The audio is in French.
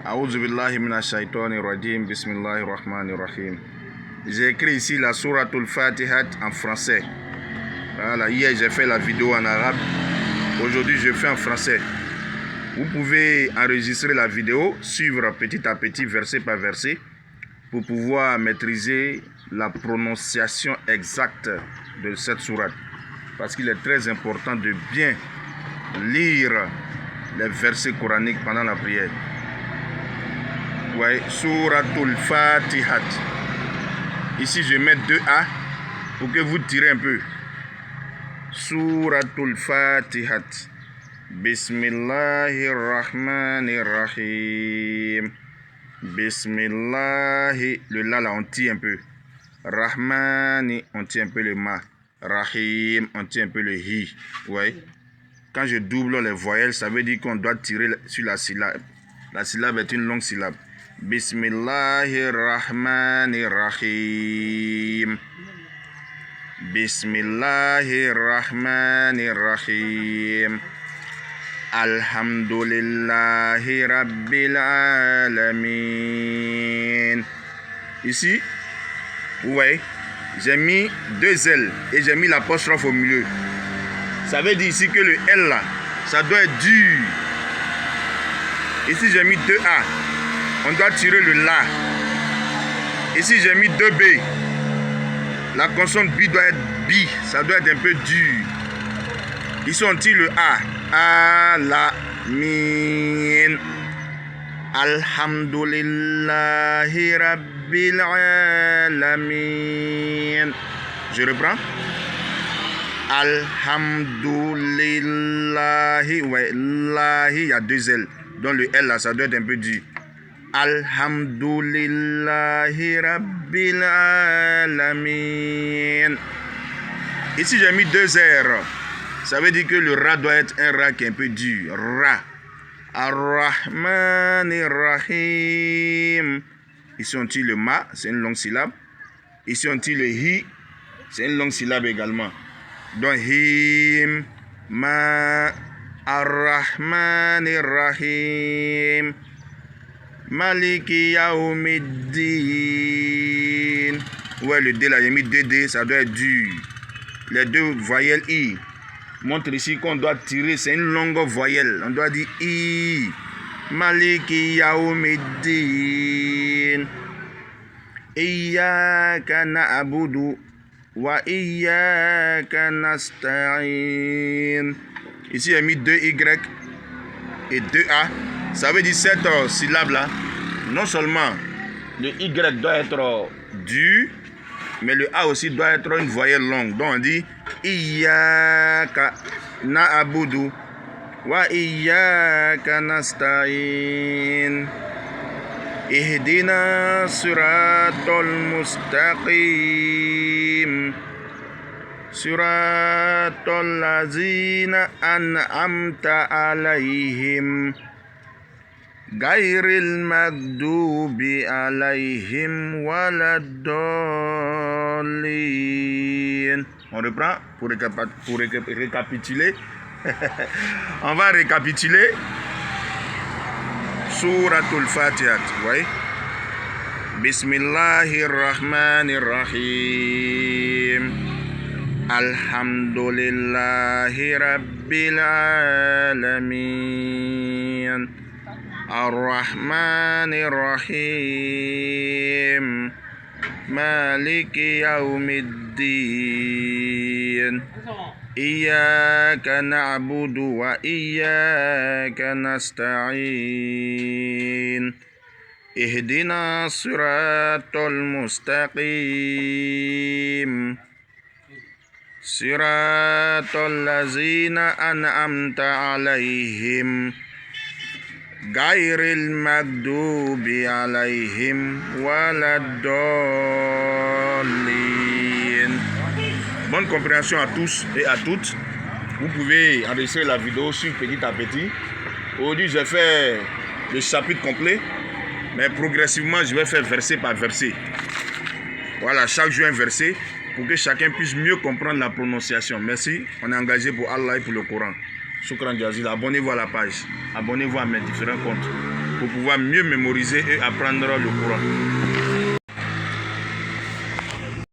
A'udhu billahi minash shaitani rajim. Bismillahir rahmanir rahim. J'ai écrit ici la Souratul Fatihat en français. Voilà, hier j'ai fait la vidéo en arabe. Aujourd'hui je fais en français. Vous pouvez enregistrer la vidéo, suivre petit à petit, verset par verset, pour pouvoir maîtriser la prononciation exacte de cette sourate. Parce qu'il est très important de bien lire les versets coraniques pendant la prière. Ouais, Souratul Fatihat. Ici, je mets 2A pour que vous tirez un peu. Souratul Fatihat. Bismillahirrahmanirrahim. Bismillahi. Le la là, on tire un peu. Rahmani, on tire un peu le ma. Rahim, on tire un peu le hi. Ouais. Quand je double les voyelles, ça veut dire qu'on doit tirer sur la syllabe. La syllabe est une longue syllabe. Bismillahirrahmanirrahim. Bismillahirrahmanirrahim. Alhamdulillahi Rabbil Alamin. Ici, vous voyez, j'ai mis 2 L et j'ai mis l'apostrophe au milieu. Ça veut dire ici que le L là, ça doit être dur. Ici, j'ai mis 2A. On doit tirer le La. Ici, j'ai mis 2B. La consonne B doit être B. Ça doit être un peu dur. Ici, on tire le A. Alamin. Alhamdulillahi Rabbil Alamin. Je reprends. Alhamdulillahi. Ouais, Lahi, il y a 2 L. Donc le L là, ça doit être un peu dur. Alhamdulillahi Rabbil Alamin. Ici, j'ai mis 2 R. Ça veut dire que le Ra doit être un Ra qui est un peu dur. Ra. Ar-Rahmanir-Rahim. Ici, on tire le Ma, c'est une longue syllabe. Ici, on tire le Hi, c'est une longue syllabe également. Donc, Him, Ma, Ar-Rahmanir-Rahim. Maliki Yawmiddin. Ouais, le D là, j'ai mis 2 D, ça doit être dur. Les 2 voyelles I montrent ici qu'on doit tirer, c'est une longue voyelle. On doit dire I. Maliki Yawmiddin. Iyyaka na'budu wa iyyaka nasta'in. Ici, j'ai mis 2 Y et 2 A. Ça veut dire cette syllabe là, non seulement le Y doit être dur, mais le A aussi doit être une voyelle longue. Donc on dit Iyyaka na'budu wa iyyaka nasta'in. Ihdina siratal mustaqim. Siratal lazina an'amta alaihim. Gairil magdubi alayhim waladdallin. On reprend pour récapituler. On va récapituler. Souratul Fatihat. Oui. Bismillahirrahmanirrahim. Alhamdulillahi Rabbil Alamin. Ar-Rahmanir-Rahim. Maliki Yawmiddin. Iyyaka na'budu wa iyyaka nasta'in. Ihdina siratal mustaqim. Siratal lazina an'amta alaihim. Gairil magdubi alayhim waladdallin. Bonne compréhension à tous et à toutes. Vous pouvez enregistrer la vidéo sur petit à petit. Aujourd'hui, j'ai fait le chapitre complet, mais progressivement, je vais faire verset par verset. Voilà, chaque jour un verset pour que chacun puisse mieux comprendre la prononciation. Merci. On est engagé pour Allah et pour le Coran. Shukran Jazil. Abonnez-vous à la page. Abonnez-vous à mes différents comptes pour pouvoir mieux mémoriser et apprendre le Coran.